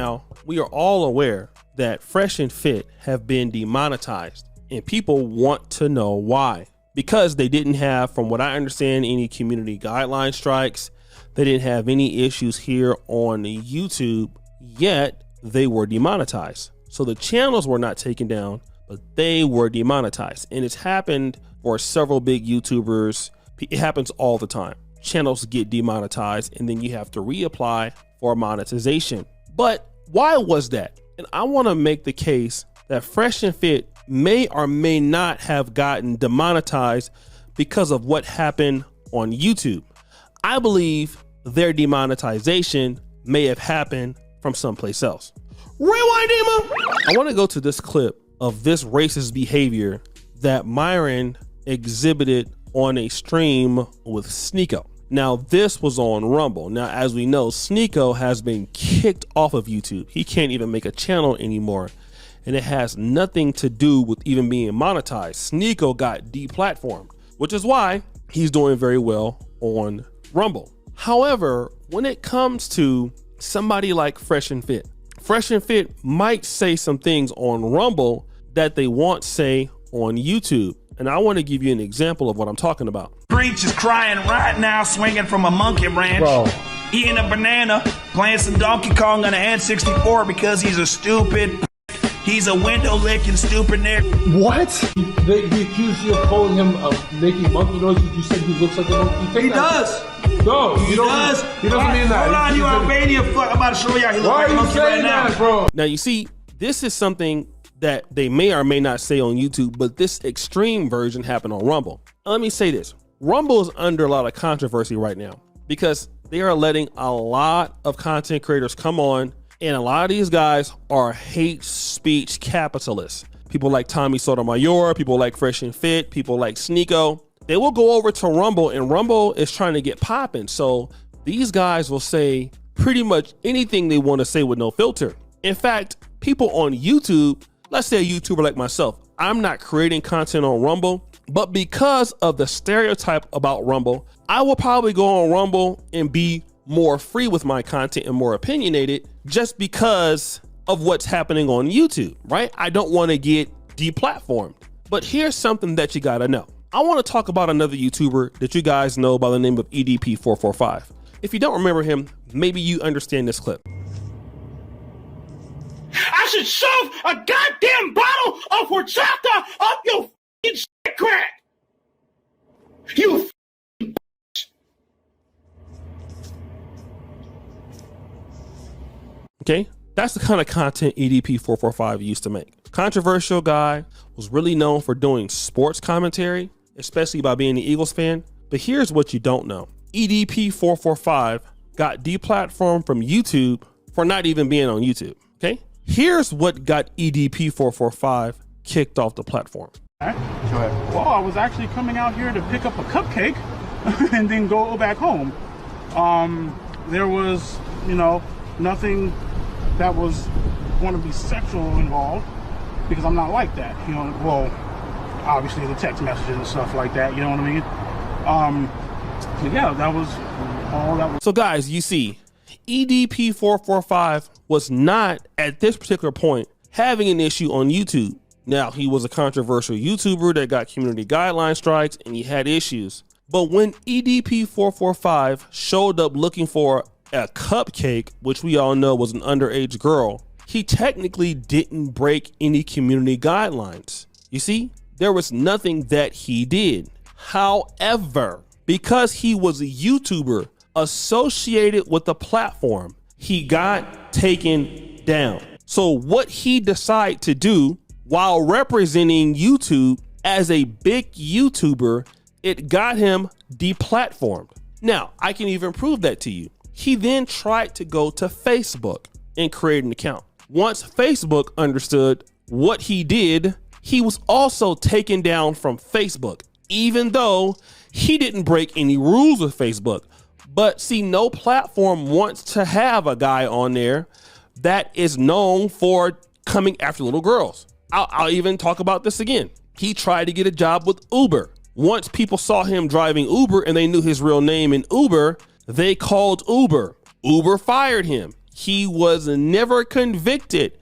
Now, we are all aware that Fresh and Fit have been demonetized, and people want to know why. Because they didn't have, from what I understand, any community guideline strikes. They didn't have any issues here on YouTube, yet they were demonetized. So the channels were not taken down, but they were demonetized. And it's happened for several big YouTubers. It happens all the time. Channels get demonetized, and then you have to reapply for monetization. But why was that? And I want to make the case that Fresh and Fit may or may not have gotten demonetized because of what happened on YouTube. I believe their demonetization may have happened from someplace else. Rewind, Dima. I want to go to this clip of this racist behavior that Myron exhibited on a stream with Sneako. Now, this was on Rumble. Now, as we know, Sneako has been kicked off of YouTube. He can't even make a channel anymore, and it has nothing to do with even being monetized. Sneako got deplatformed, which is why he's doing very well on Rumble. However, when it comes to somebody like Fresh and Fit might say some things on Rumble that they won't say on YouTube. And I want to give you an example of what I'm talking about. Breach is crying right now, swinging from a monkey branch. Bro. Eating a banana, playing some Donkey Kong on an N64 because he's a stupid. He's a window licking stupid nigga. What? They accused you of calling him making monkey noises. You said he looks like a monkey. He does. No, he does. He doesn't mean that. Hold on, you Albania fuck. I'm about to show you how he looks like a monkey right now. Bro? Now, you see, this is something that they may or may not say on YouTube, but this extreme version happened on Rumble. Now, let me say this. Rumble is under a lot of controversy right now because they are letting a lot of content creators come on, and a lot of these guys are hate speech capitalists. People like Tommy Sotomayor, people like Fresh and Fit, people like Sneako. They will go over to Rumble, and Rumble is trying to get popping. So these guys will say pretty much anything they want to say with no filter. In fact, people on YouTube, let's say a YouTuber like myself, I'm not creating content on Rumble, but because of the stereotype about Rumble, I will probably go on Rumble and be more free with my content and more opinionated just because of what's happening on YouTube, right? I don't want to get deplatformed. But here's something that you gotta know. I want to talk about another YouTuber that you guys know by the name of EDP445. If you don't remember him, maybe you understand this clip. I should shove a goddamn bottle of horchata up your f***ing shit crack. You f***ing bitch. Okay, that's the kind of content EDP445 used to make. Controversial guy, was really known for doing sports commentary, especially by being an Eagles fan. But here's what you don't know. EDP445 got deplatformed from YouTube for not even being on YouTube, okay? Here's what got EDP445 kicked off the platform. Go ahead. Well, I was actually coming out here to pick up a cupcake and then go back home. There was, nothing that was going to be sexual involved because I'm not like that. Well, obviously the text messages and stuff like that, you know what I mean? But yeah, that was all that was. So guys, you see, EDP445 was not at this particular point having an issue on YouTube. Now, he was a controversial YouTuber that got community guideline strikes and he had issues. But when EDP445 showed up looking for a cupcake, which we all know was an underage girl, he technically didn't break any community guidelines. You see, there was nothing that he did. However, because he was a YouTuber associated with the platform, he got taken down. So what he decided to do while representing YouTube as a big YouTuber, it got him deplatformed. Now, I can even prove that to you. He then tried to go to Facebook and create an account. Once Facebook understood what he did, he was also taken down from Facebook, even though he didn't break any rules with Facebook. But see, no platform wants to have a guy on there that is known for coming after little girls. I'll even talk about this again. He tried to get a job with Uber. Once people saw him driving Uber and they knew his real name in Uber, they called Uber. Uber fired him. He was never convicted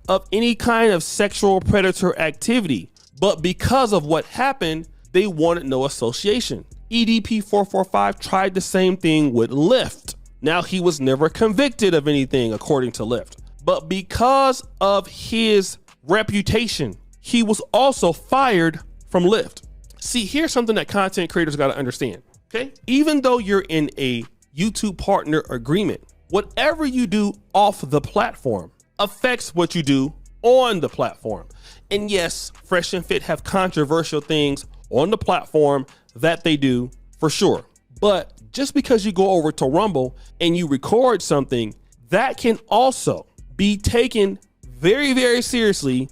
of any kind of sexual predator activity, but because of what happened, they wanted no association. EDP445 tried the same thing with Lyft. Now, he was never convicted of anything according to Lyft, but because of his reputation, he was also fired from Lyft. See, here's something that content creators got to understand, okay? Even though you're in a YouTube partner agreement, whatever you do off the platform affects what you do on the platform. And yes, Fresh and Fit have controversial things on the platform that they do for sure. But just because you go over to Rumble and you record something, that can also be taken very, very seriously,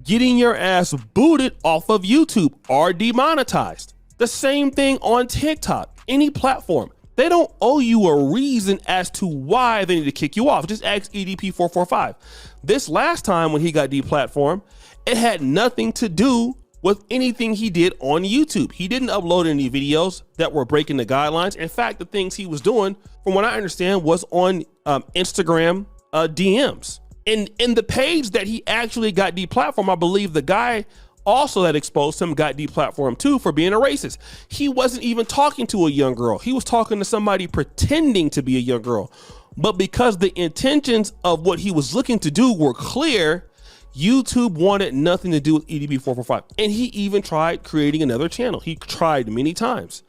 getting your ass booted off of YouTube or demonetized. The same thing on TikTok, any platform. They don't owe you a reason as to why they need to kick you off. Just ask EDP445. This last time when he got deplatformed, it had nothing to do with anything he did on YouTube. He didn't upload any videos that were breaking the guidelines. In fact, the things he was doing, from what I understand, was on Instagram DMs. And in the page that he actually got deplatformed, I believe the guy also that exposed him got deplatformed too for being a racist. He wasn't even talking to a young girl. He was talking to somebody pretending to be a young girl. But because the intentions of what he was looking to do were clear, YouTube wanted nothing to do with EDP445. And he even tried creating another channel. He tried many times.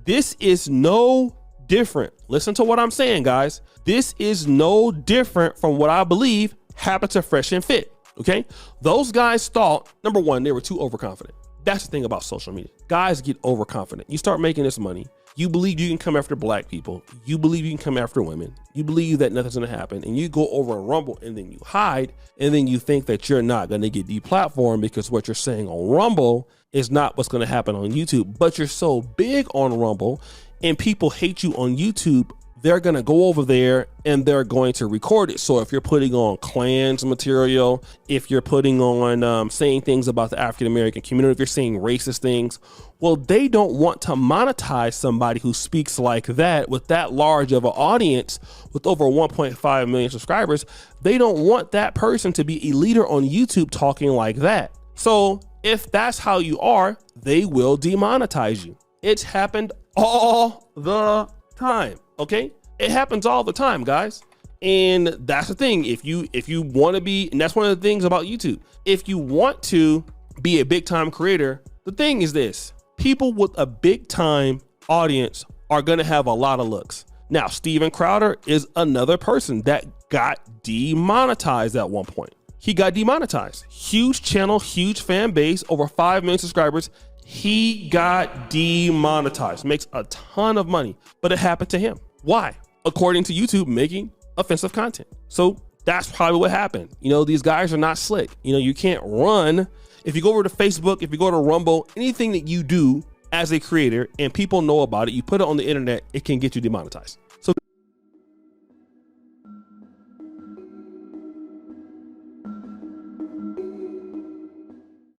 This is no different. Listen to what I'm saying, guys. This is no different from what I believe happened to Fresh and Fit. Okay, those guys thought, number one, they were too overconfident. That's the thing about social media. Guys get overconfident. You start making this money. You believe you can come after black people. You believe you can come after women. You believe that nothing's going to happen. And you go over and Rumble and then you hide. And then you think that you're not going to get deplatformed because what you're saying on Rumble is not what's going to happen on YouTube. But you're so big on Rumble and people hate you on YouTube, they're going to go over there and they're going to record it. So if you're putting on Klans material, if you're putting on saying things about the African-American community, if you're saying racist things, well, they don't want to monetize somebody who speaks like that with that large of an audience with over 1.5 million subscribers. They don't want that person to be a leader on YouTube talking like that. So if that's how you are, they will demonetize you. It's happened all the time. Okay, it happens all the time, guys. And that's the thing. If you want to be, and that's one of the things about YouTube, if you want to be a big time creator, the thing is this: people with a big time audience are going to have a lot of looks. Now, Steven Crowder is another person that got demonetized at one point. He got demonetized. Huge channel, huge fan base, over 5 million subscribers. He got demonetized, makes a ton of money, but it happened to him. Why? According to YouTube, making offensive content. So that's probably what happened. You know, these guys are not slick. You know, you can't run. If you go over to Facebook, if you go to Rumble, anything that you do as a creator and people know about it, you put it on the internet, it can get you demonetized. So